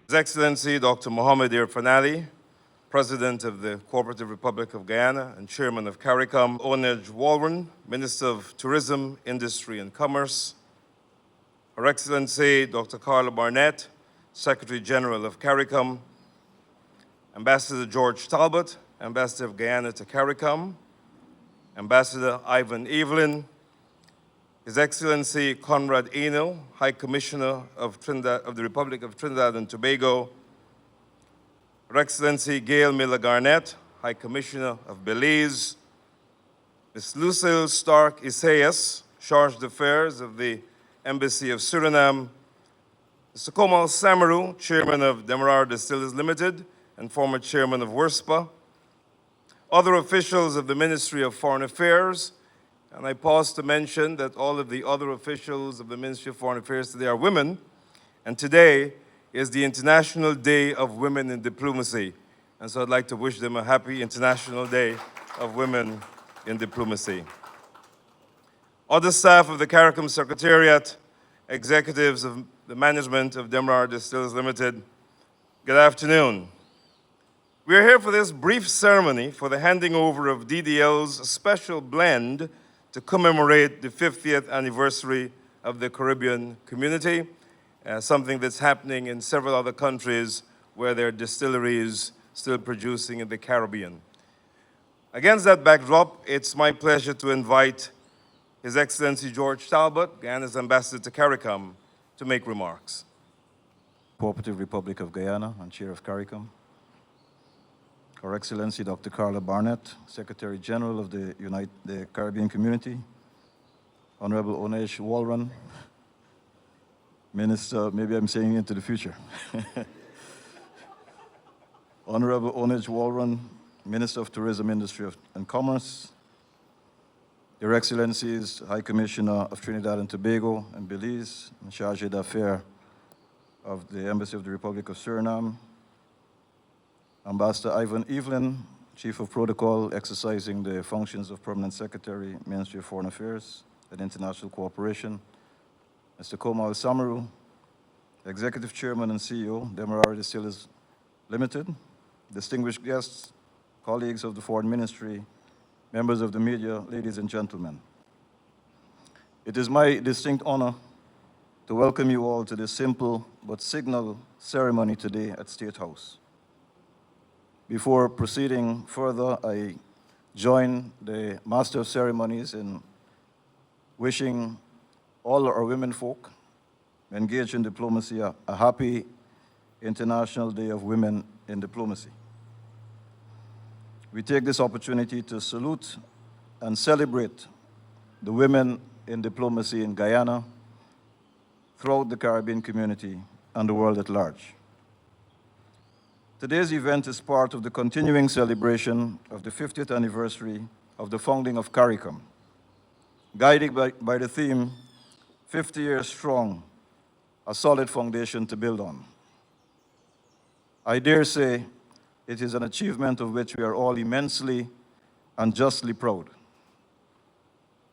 His Excellency Dr. Mohamed Irfan, President of the Cooperative Republic of Guyana and Chairman of CARICOM, Onij Walron, Minister of Tourism, Industry and Commerce, Her Excellency Dr. Carla Barnett, Secretary General of CARICOM, Ambassador George Talbot, Ambassador of Guyana to CARICOM, Ambassador Ivan Evelyn, His Excellency Conrad Eno, High Commissioner of the Republic of Trinidad and Tobago, Her Excellency Gail Miller Garnett, High Commissioner of Belize, Ms. Lucille Stark Isaias, Charge d'Affaires of the Embassy of Suriname, Mr. Komal Samaru, Chairman of Demerara Distillers Limited and former Chairman of WIRSPA, other officials of the Ministry of Foreign Affairs, and I pause to mention that all of the other officials of the Ministry of Foreign Affairs today are women, and today is the International Day of Women in Diplomacy. And so I'd like to wish them a happy International Day of Women in Diplomacy. Other staff of the CARICOM Secretariat, executives of the management of Demerara Distillers Limited, good afternoon. We are here for this brief ceremony for the handing over of DDL's special blend to commemorate the 50th anniversary of the Caribbean community, something that's happening in several other countries where there are distilleries still producing in the Caribbean. Against that backdrop, it's my pleasure to invite His Excellency George Talbot, Guyana's Ambassador to CARICOM, to make remarks. Cooperative Republic of Guyana and Chair of CARICOM. Her Excellency Dr. Carla Barnett, Secretary General of the Caribbean Community, Honorable Onij Walron, Minister, maybe I'm saying into the future. Honorable Onij Walron, Minister of Tourism, Industry and Commerce, Your Excellencies, High Commissioner of Trinidad and Tobago and Belize, and Charge d'Affaires of the Embassy of the Republic of Suriname, Ambassador Ivan Evelyn, Chief of Protocol, exercising the functions of Permanent Secretary, Ministry of Foreign Affairs and International Cooperation, Mr. Komal Samaru, Executive Chairman and CEO, Demerara Distillers Limited, distinguished guests, colleagues of the Foreign Ministry, members of the media, ladies and gentlemen. It is my distinct honor to welcome you all to this simple but signal ceremony today at State House. Before proceeding further, I join the Master of Ceremonies in wishing all our women folk engaged in diplomacy a happy International Day of Women in Diplomacy. We take this opportunity to salute and celebrate the women in diplomacy in Guyana, throughout the Caribbean community, and the world at large. Today's event is part of the continuing celebration of the 50th anniversary of the founding of CARICOM, guided by the theme, 50 years strong, a solid foundation to build on. I dare say it is an achievement of which we are all immensely and justly proud.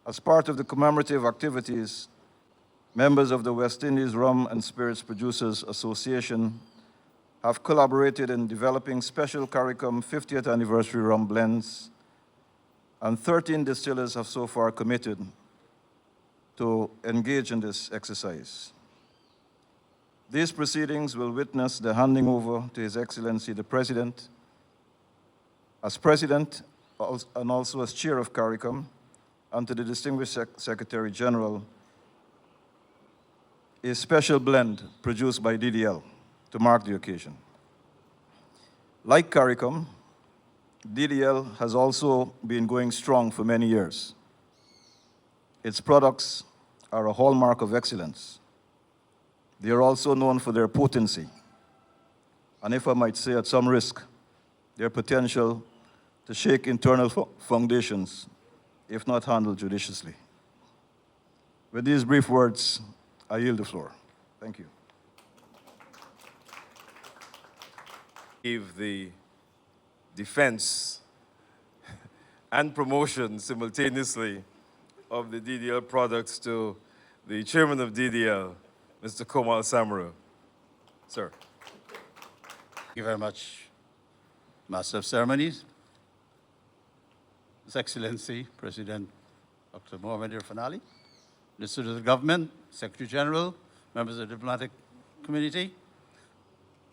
As part of the commemorative activities, members of the West Indies Rum and Spirits Producers Association have collaborated in developing special CARICOM 50th anniversary rum blends, and 13 distillers have so far committed to engage in this exercise. These proceedings will witness the handing over to His Excellency the President, as President and also as Chair of CARICOM, and to the Distinguished Secretary General, a special blend produced by DDL to mark the occasion. Like CARICOM, DDL has also been going strong for many years. Its products are a hallmark of excellence. They are also known for their potency, and if I might say at some risk, their potential to shake internal foundations if not handled judiciously. With these brief words, I yield the floor. Thank you. The defense and promotion simultaneously of the DDL products to the chairman of DDL, Mr. Komal Samaru. Sir. Thank you very much, Master of Ceremonies, His Excellency, President Dr. Mohammed Irfan, Minister of the Government, Secretary General, members of the diplomatic community,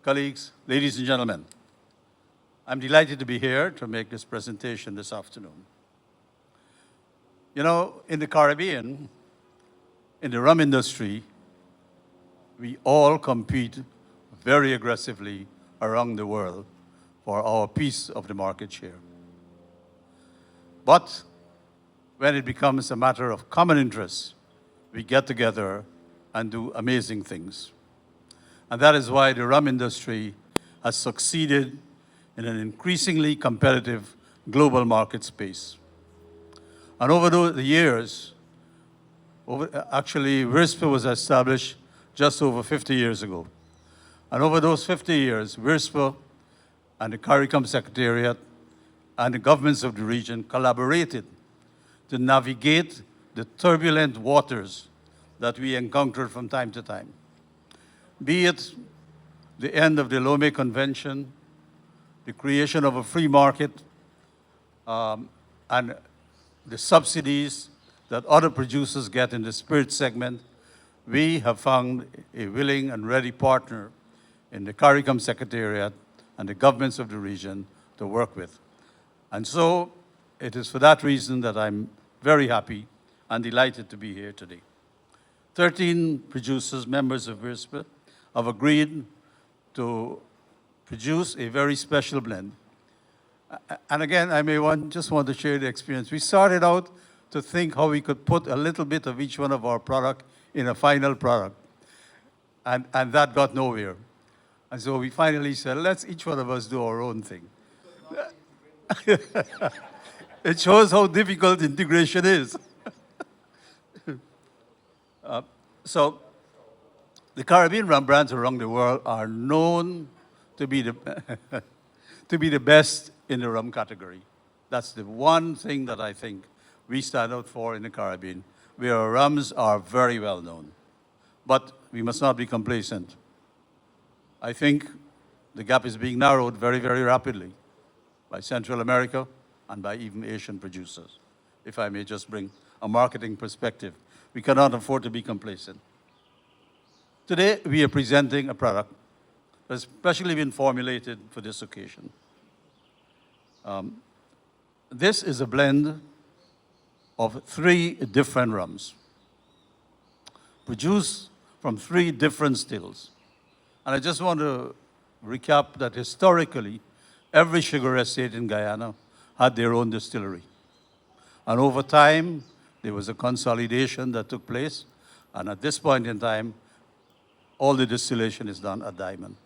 colleagues, ladies and gentlemen. I'm delighted to be here to make this presentation this afternoon. You know, in the Caribbean, in the rum industry, we all compete very aggressively around the world for our piece of the market share. But when it becomes a matter of common interest, we get together and do amazing things. And that is why the rum industry has succeeded in an increasingly competitive global market space. And over the years, actually, WIRSPA was established just over 50 years ago. And over those 50 years, WIRSPA and the CARICOM Secretariat and the governments of the region collaborated to navigate the turbulent waters that we encountered from time to time. Be it the end of the Lomé Convention, the creation of a free market, and the subsidies that other producers get in the spirit segment, we have found a willing and ready partner in the CARICOM Secretariat and the governments of the region to work with. And so it is for that reason that I'm very happy and delighted to be here today. 13 producers, members of WIRSPA, have agreed to produce a very special blend. And again, I just want to share the experience. We started out to think how we could put a little bit of each one of our product in a final product. And that got nowhere. And so we finally said, let's each one of us do our own thing. It shows how difficult integration is. So the Caribbean rum brands around the world are known to be the best in the rum category. That's the one thing that I think we stand out for in the Caribbean, where our rums are very well known. But we must not be complacent. I think the gap is being narrowed very, very rapidly by Central America and by even Asian producers, if I may just bring a marketing perspective. We cannot afford to be complacent. Today, we are presenting a product that's specially been formulated for this occasion. This is a blend of 3 different rums, produced from 3 different stills. And I just want to recap that historically, every sugar estate in Guyana had their own distillery. And over time, there was a consolidation that took place. And at this point in time, all the distillation is done at Diamond.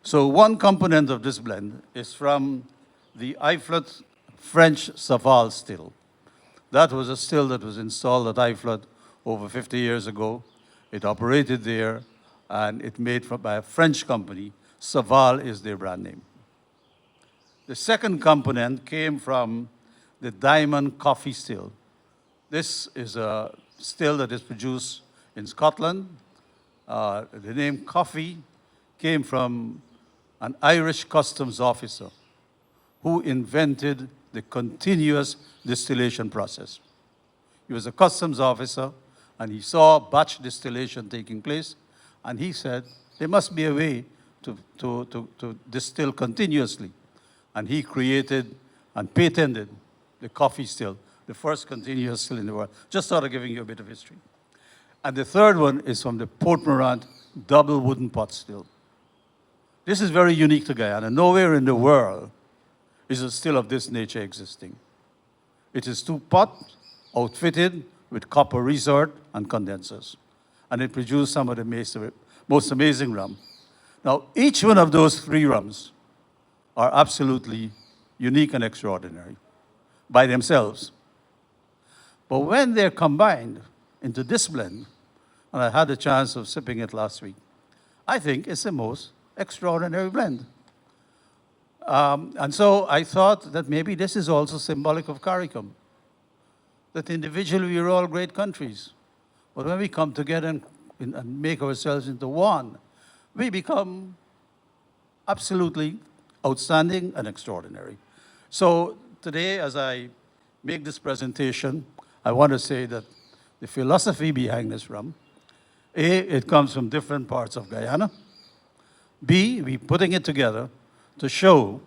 So one component of this blend is from the Iflot French Saval still. That was a still that was installed at Iflot over 50 years ago. It operated there, and it made by a French company. Saval is their brand name. The second component came from the Diamond Coffee still. This is a still that is produced in Scotland. The name Coffee came from an Irish customs officer who invented the continuous distillation process. He was a customs officer, and he saw batch distillation taking place, and he said, there must be a way to distill continuously. And he created and patented the coffee still, the first continuous still in the world. Just sort of giving you a bit of history. And the third one is from the Port Morant double wooden pot still. This is very unique to Guyana. Nowhere in the world is a still of this nature existing. It is 2 pots outfitted with copper resort and condensers. And it produced some of the most amazing rum. Now, each one of those 3 rums are absolutely unique and extraordinary by themselves. But when they're combined into this blend, and I had the chance of sipping it last week, I think it's the most extraordinary blend. And so I thought that maybe this is also symbolic of CARICOM. that individually we are all great countries. But when we come together and make ourselves into one, we become absolutely outstanding and extraordinary. So today, as I make this presentation, I want to say that the philosophy behind this rum, A, it comes from different parts of Guyana. B, we're putting it together to show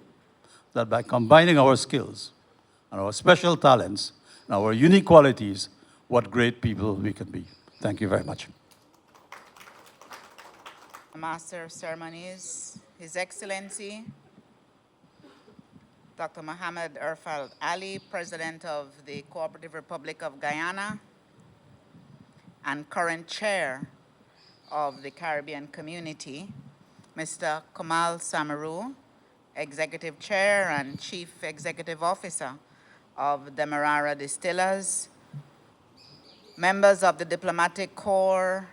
that by combining our skills and our special talents and our unique qualities, what great people we can be. Thank you very much. Master of Ceremonies, His Excellency, Dr. Mohammed Irfal Ali, President of the Cooperative Republic of Guyana and current Chair of the Caribbean Community, Mr. Kamal Samaru, Executive Chair and Chief Executive Officer of Demerara Distillers, members of the Diplomatic Corps,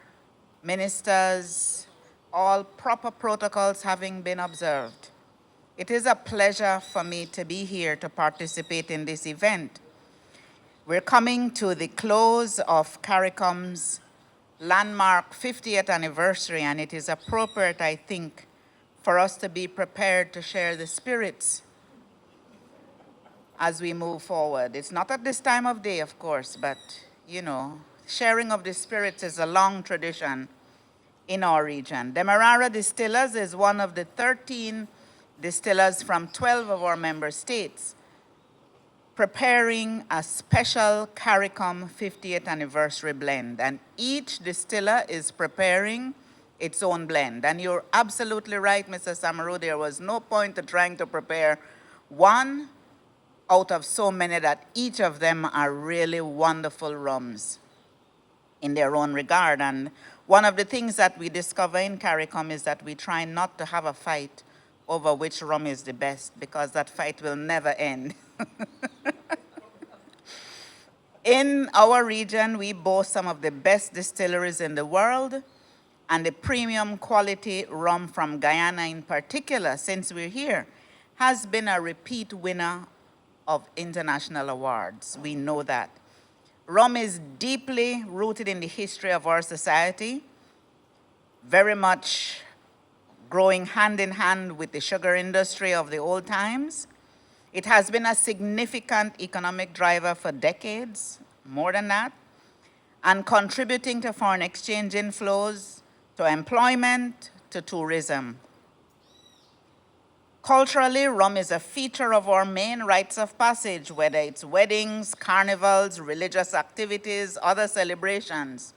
ministers, all proper protocols having been observed. It is a pleasure for me to be here to participate in this event. We're coming to the close of CARICOM's landmark 50th anniversary, and it is appropriate, I think, for us to be prepared to share the spirits as we move forward. It's not at this time of day, of course, but, you know, sharing of the spirits is a long tradition in our region. Demerara Distillers is one of the 13 distillers from 12 of our member states preparing a special CARICOM 50th anniversary blend. And each distiller is preparing its own blend. And you're absolutely right, Mr. Samaru, there was no point to trying to prepare one out of so many that each of them are really wonderful rums in their own regard. And one of the things that we discover in CARICOM is that we try not to have a fight over which rum is the best, because that fight will never end. In our region, we boast some of the best distilleries in the world, and the premium quality rum from Guyana in particular, since we're here, has been a repeat winner of international awards. We know that. Rum is deeply rooted in the history of our society, very much growing hand in hand with the sugar industry of the old times. It has been a significant economic driver for decades, more than that, and contributing to foreign exchange inflows, to employment, to tourism. Culturally, rum is a feature of our main rites of passage, whether it's weddings, carnivals, religious activities, other celebrations.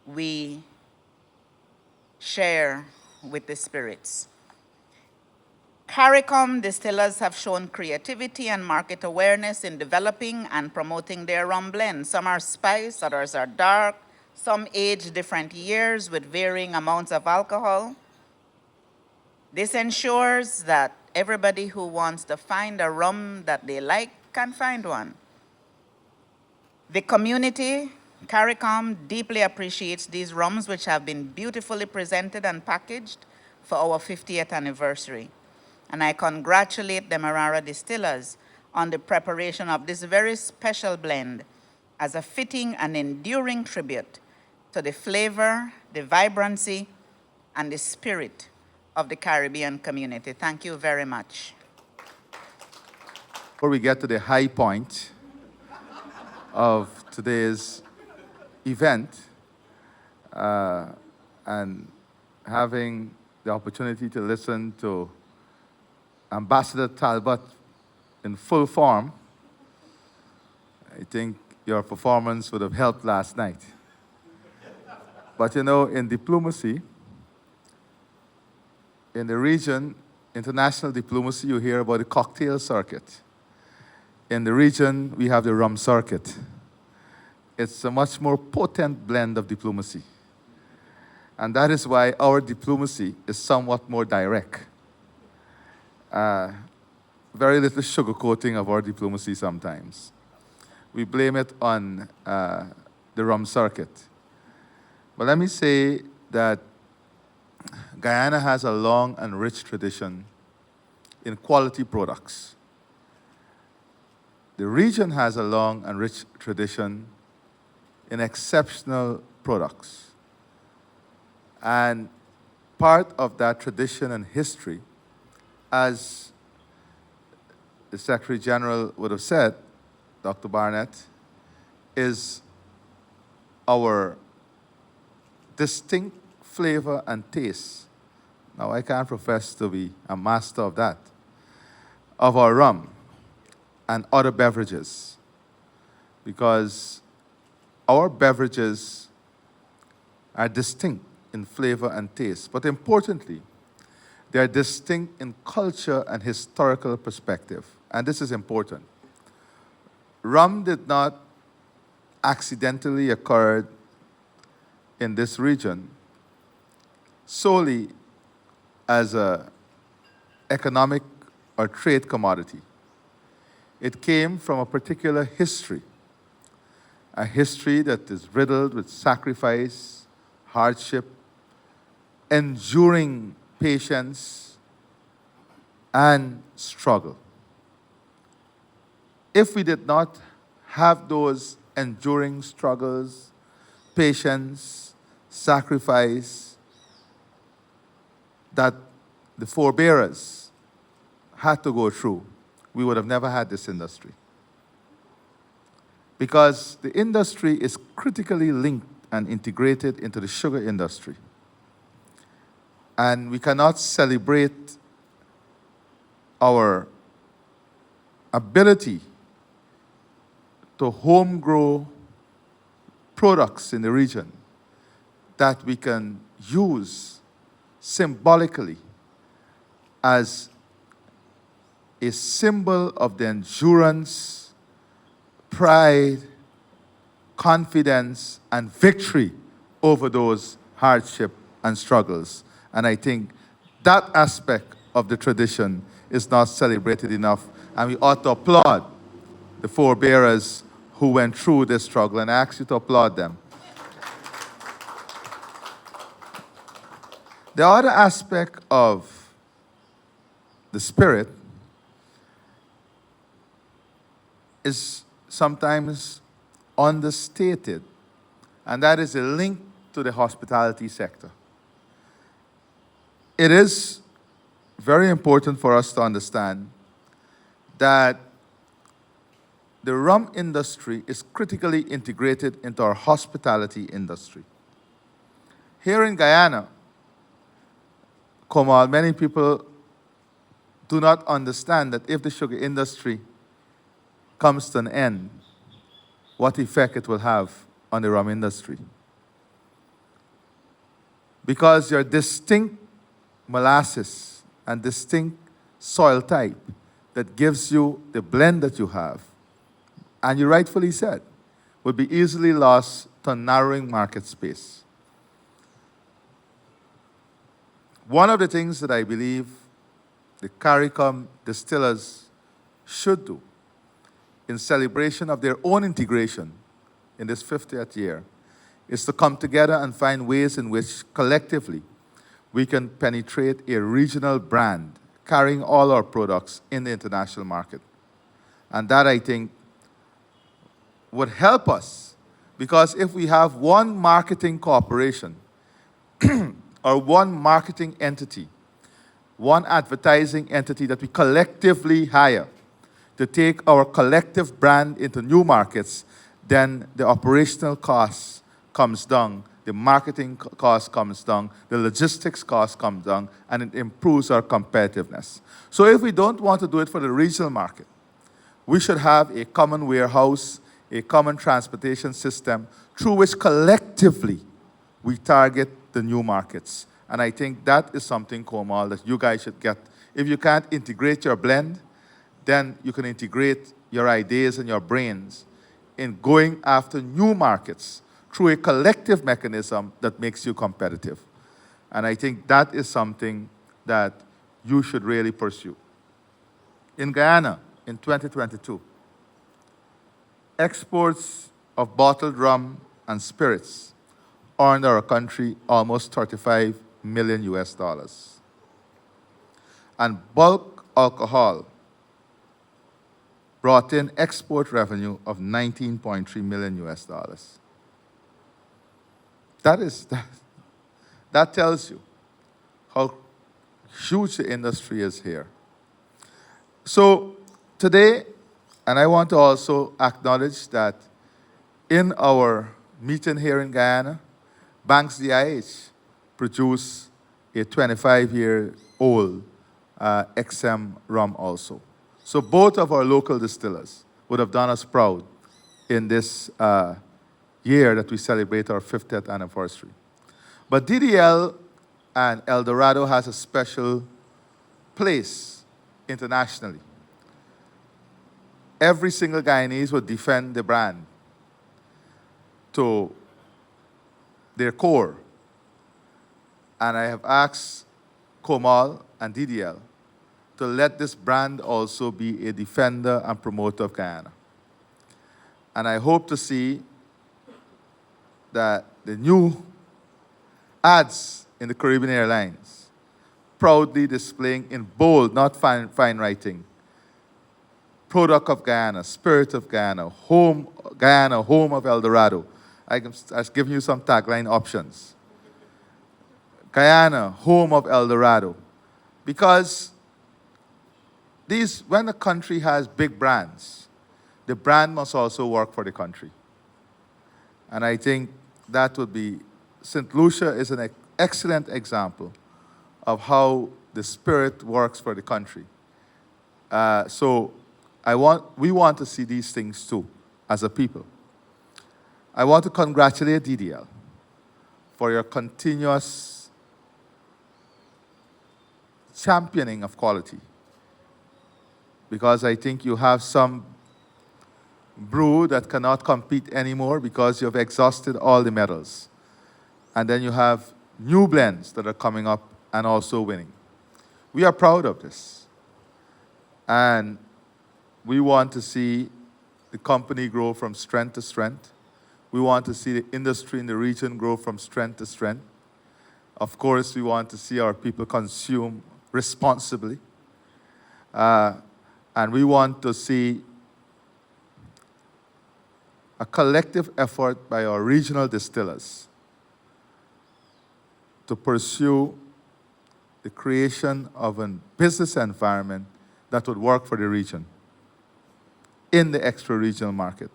We share with the spirits. CARICOM distillers have shown creativity and market awareness in developing and promoting their rum blends. Some are spiced, others are dark, some age different years with varying amounts of alcohol. This ensures that everybody who wants to find a rum that they like can find one. The community, CARICOM, deeply appreciates these rums, which have been beautifully presented and packaged for our 50th anniversary. And I congratulate Demerara Distillers on the preparation of this very special blend as a fitting and enduring tribute to the flavor, the vibrancy, and the spirit of the Caribbean community. Thank you very much. Before we get to the high point of today's event, and having the opportunity to listen to Ambassador Talbot in full form, I think your performance would have helped last night. But you know, in diplomacy, in the region, international diplomacy, you hear about the cocktail circuit. In the region, we have the rum circuit. It's a much more potent blend of diplomacy. And that is why our diplomacy is somewhat more direct. Very little sugarcoating of our diplomacy sometimes. We blame it on the rum circuit. But let me say that Guyana has a long and rich tradition in quality products. the region has a long and rich tradition in exceptional products. And part of that tradition and history, as the Secretary General would have said, Dr. Barnett, is our distinct flavor and taste. Now, I can't profess to be a master of that, of our rum and other beverages, because our beverages are distinct in flavor and taste, but importantly, they are distinct in culture and historical perspective. And this is important. Rum did not accidentally occur in this region solely as an economic or trade commodity. It came from a particular history, a history that is riddled with sacrifice, hardship, enduring patience, and struggle. If we did not have those enduring struggles, patience, sacrifice that the forebearers had to go through, we would have never had this industry. Because the industry is critically linked and integrated into the sugar industry. And we cannot celebrate our ability to home grow products in the region that we can use symbolically as a symbol of the endurance, pride, confidence, and victory over those hardship and struggles. And I think that aspect of the tradition is not celebrated enough, and we ought to applaud the forebearers who went through this struggle, and I ask you to applaud them. The other aspect of the spirit is sometimes understated, and that is a link to the hospitality sector. It is very important for us to understand that the rum industry is critically integrated into our hospitality industry. Here in Guyana, Komal, many people do not understand that if the sugar industry comes to an end, what effect it will have on the rum industry. Because your distinct molasses and distinct soil type that gives you the blend that you have, and you rightfully said, would be easily lost to narrowing market space. One of the things that I believe the CARICOM distillers should do in celebration of their own integration in this 50th year is to come together and find ways in which collectively we can penetrate a regional brand carrying all our products in the international market. And that, I think, would help us, because if we have one marketing corporation or one marketing entity, one advertising entity that we collectively hire to take our collective brand into new markets, then the operational cost comes down, the marketing cost comes down, the logistics cost comes down, and it improves our competitiveness. So if we don't want to do it for the regional market, we should have a common warehouse, a common transportation system through which collectively we target the new markets. And I think that is something, Komal, that you guys should get. If you can't integrate your blend, then you can integrate your ideas and your brains in going after new markets through a collective mechanism that makes you competitive. And I think that is something that you should really pursue. In Guyana, in 2022, exports of bottled rum and spirits earned our country almost 35 million US dollars. And bulk alcohol brought in export revenue of 19.3 million US dollars. That tells you how huge the industry is here. So today, and I want to also acknowledge that in our meeting here in Guyana, Banks DIH produced a 25-year-old XM rum also. So both of our local distillers would have done us proud in this year that we celebrate our 50th anniversary. But DDL and El Dorado has a special place internationally. Every single Guyanese would defend the brand to their core. And I have asked Comal and DDL to let this brand also be a defender and promoter of Guyana. And I hope to see that the new ads in the Caribbean Airlines proudly displaying in bold, not fine writing, product of Guyana, spirit of Guyana, home of El Dorado. I'm giving you some tagline options. Guyana, home of El Dorado. Because when a country has big brands, the brand must also work for the country. And I think that would be, St. Lucia is an excellent example of how the spirit works for the country. So we want to see these things too, as a people. I want to congratulate DDL for your continuous championing of quality, because I think you have some brew that cannot compete anymore because you have exhausted all the medals. And then you have new blends that are coming up and also winning. We are proud of this. And we want to see the company grow from strength to strength. We want to see the industry in the region grow from strength to strength. Of course, we want to see our people consume responsibly. And we want to see a collective effort by our regional distillers to pursue the creation of a business environment that would work for the region in the extra-regional market.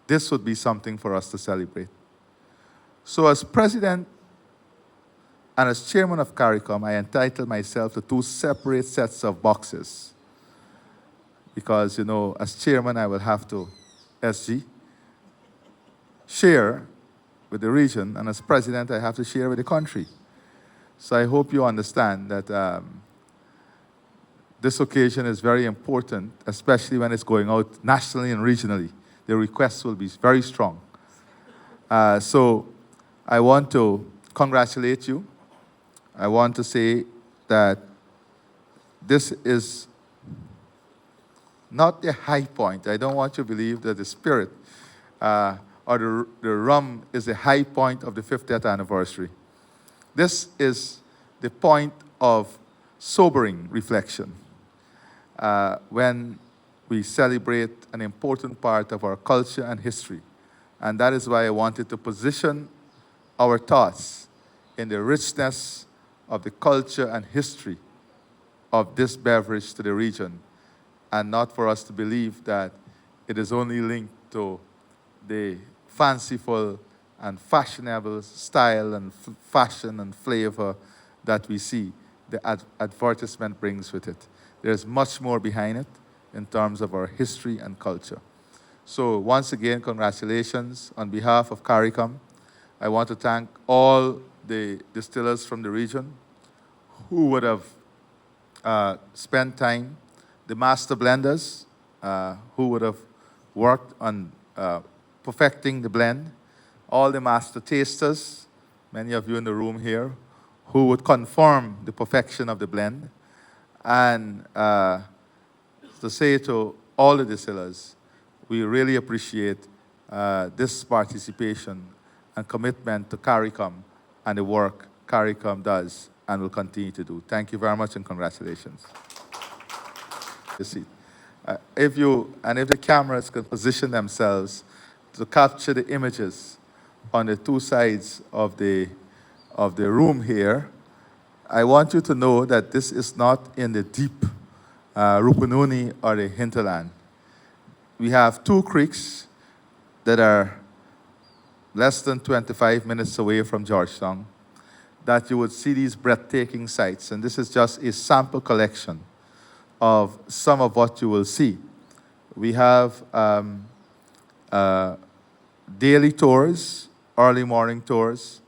This would be something for us to celebrate. So as president and as chairman of CARICOM, I entitle myself to two separate sets of boxes. Because, as chairman, I will have to, SG, share with the region, and as president, I have to share with the country. So I hope you understand that this occasion is very important, especially when it's going out nationally and regionally. The requests will be very strong. So I want to congratulate you. I want to say that this is not the high point. I don't want you to believe that the spirit or the rum is the high point of the 50th anniversary. This is the point of sobering reflection when we celebrate an important part of our culture and history. And that is why I wanted to position our thoughts in the richness of the culture and history of this beverage to the region, and not for us to believe that it is only linked to the fanciful and fashionable style and fashion and flavor that we see the advertisement brings with it. There's much more behind it in terms of our history and culture. So once again, congratulations on behalf of CARICOM. I want to thank all the distillers from the region who would have spent time, the master blenders who would have worked on perfecting the blend, all the master tasters, many of you in the room here, who would confirm the perfection of the blend, and to say to all the distillers, we really appreciate this participation and commitment to CARICOM and the work CARICOM does and will continue to do. Thank you very much and congratulations. Your seat. If the cameras could position themselves to capture the images on the two sides of the room here, I want you to know that this is not in the deep Rupununi or the hinterland. We have two creeks that are less than 25 minutes away from Georgetown that you would see these breathtaking sights. And this is just a sample collection of some of what you will see. We have daily tours, early morning tours.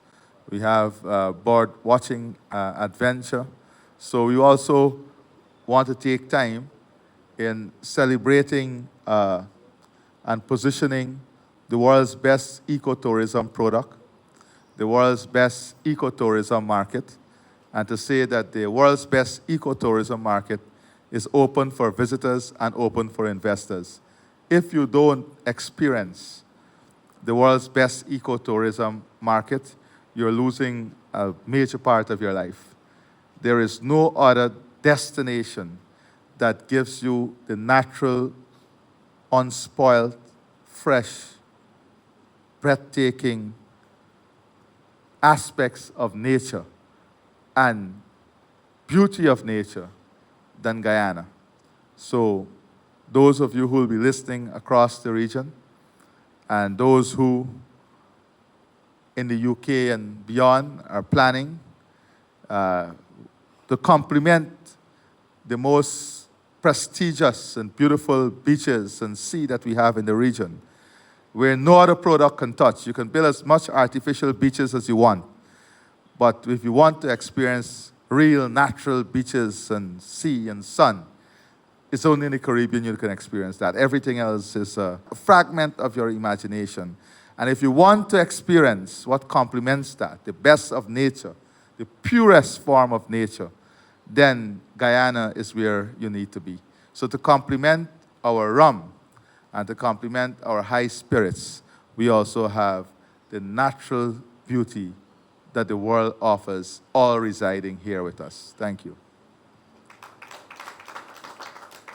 We have bird watching adventure. So we also want to take time in celebrating and positioning the world's best ecotourism product, the world's best ecotourism market, and to say that the world's best ecotourism market is open for visitors and open for investors. If you don't experience the world's best ecotourism market, you're losing a major part of your life. There is no other destination that gives you the natural, unspoiled, fresh, breathtaking aspects of nature and beauty of nature than Guyana. So those of you who will be listening across the region and those who in the UK and beyond are planning to complement the most prestigious and beautiful beaches and sea that we have in the region, where no other product can touch. You can build as much artificial beaches as you want, but if you want to experience real natural beaches and sea and sun, it's only in the Caribbean you can experience that. Everything else is a fragment of your imagination. And if you want to experience what complements that, the best of nature, the purest form of nature, then Guyana is where you need to be. So to complement our rum and to complement our high spirits, we also have the natural beauty that the world offers, all residing here with us. Thank you.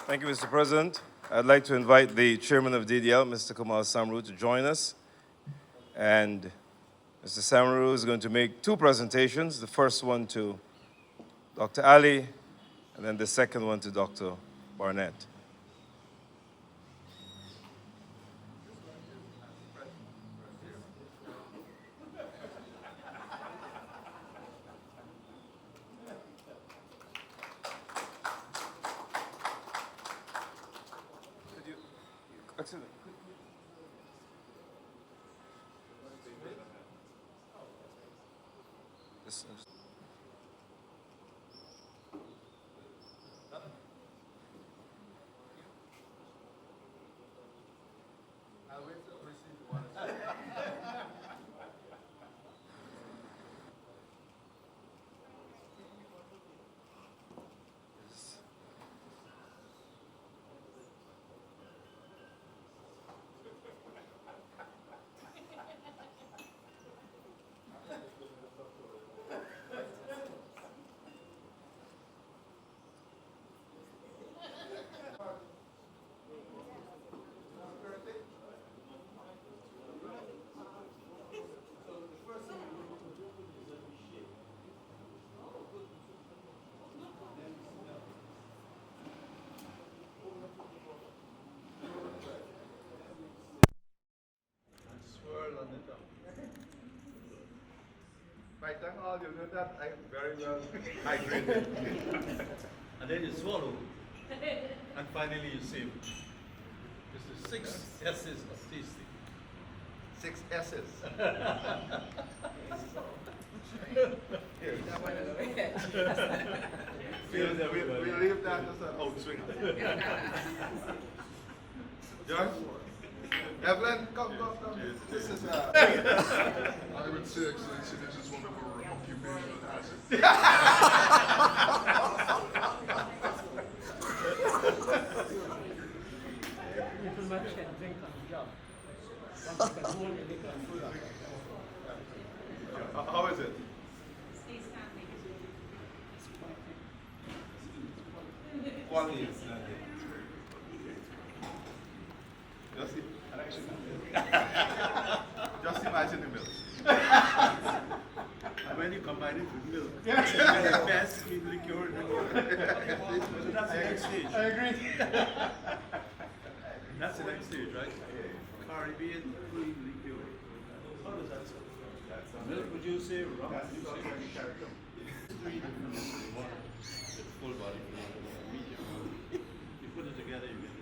Thank you, Mr. President. I'd like to invite the chairman of DDL, Mr. Kamal Samru, to join us. And Mr. Samru is going to make two presentations, the first one to Dr. Ali, and then the second one to Dr. Barnett. Excellent. By the time all you know that, I'm very well hydrated. And then you swallow, and finally you save. It's the 6 S's of tasting. 6 S's. Here. We'll leave that as an outswinger. George? Evelyn, come. This is I would say, Excellency, this is one of our occupational hazards. how is it? Quality is Just imagine the milk. And when you combine it with milk, you get the best liqueur in the world. So that's the next stage. I agree. That's the next stage, right? Caribbean cream liqueur. How does that sound? Milk, would you say? Rum, would you say? Three different ones. One, it's full body, medium. You put it together, you get